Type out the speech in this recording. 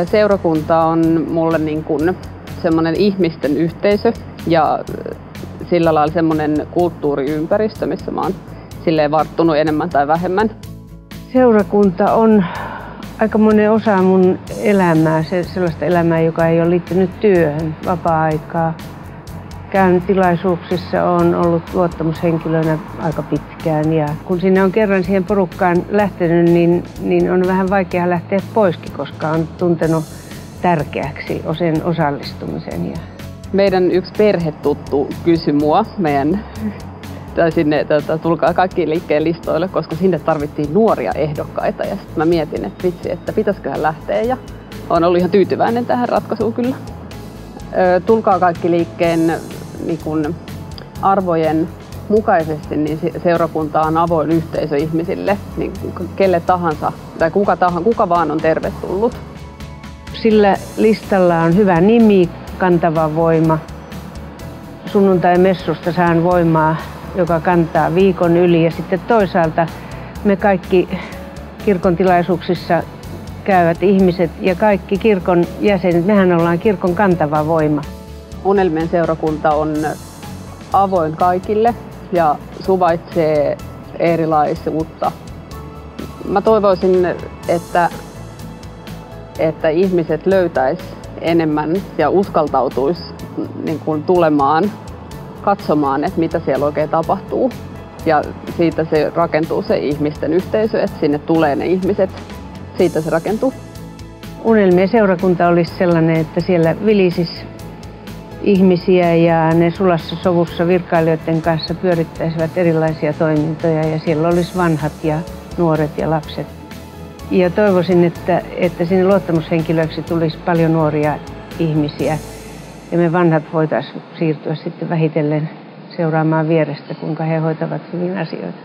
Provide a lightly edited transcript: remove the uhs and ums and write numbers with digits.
Seurakunta on mulle niin kuin semmoinen ihmisten yhteisö ja sillä lailla semmoinen kulttuuriympäristö, missä mä oon silleen varttunut enemmän tai vähemmän. Seurakunta on aikamoinen osa mun elämää, sellaista elämää, joka ei ole liittynyt työhön, vapaa-aikaa. Käyn tilaisuuksissa, olen ollut luottamushenkilönä aika pitkään ja kun sinne on kerran siihen porukkaan lähtenyt, niin on vähän vaikea lähteä poiskin, koska on tuntenut tärkeäksi sen osallistumisen. Meidän yksi perhetuttu kysyi mua tulkaa kaikkiin liikkeen listoille, koska sinne tarvittiin nuoria ehdokkaita ja sitten mä mietin, että vitsi, että pitäisiköhän lähteä ja olen ollut ihan tyytyväinen tähän ratkaisuun kyllä. Tulkaa kaikki liikkeen niin kun arvojen mukaisesti, niin seurakunta on avoin yhteisö ihmisille, niin kelle tahansa tai kuka vaan on tervetullut. Sillä listalla on hyvä nimi, kantava voima. Sunnuntai-messusta saan voimaa, joka kantaa viikon yli ja sitten toisaalta me kaikki kirkon tilaisuuksissa käyvät ihmiset ja kaikki kirkon jäsenet, mehän ollaan kirkon kantava voima. Unelmien seurakunta on avoin kaikille ja suvaitsee erilaisuutta. Mä toivoisin, että ihmiset löytäis enemmän ja uskaltautuis niin kuin tulemaan katsomaan, että mitä siellä oikein tapahtuu. Ja siitä se rakentuu se ihmisten yhteisö, että sinne tulee ne ihmiset. Siitä se rakentuu. Unelmien seurakunta olisi sellainen, että siellä vilisisi ihmisiä ja ne sulassa sovussa virkailijoiden kanssa pyörittäisivät erilaisia toimintoja ja siellä olisi vanhat ja nuoret ja lapset. Ja toivoisin, että sinne luottamushenkilöiksi tulisi paljon nuoria ihmisiä ja me vanhat voitaisiin siirtyä sitten vähitellen seuraamaan vierestä, kuinka he hoitavat hyvin asioita.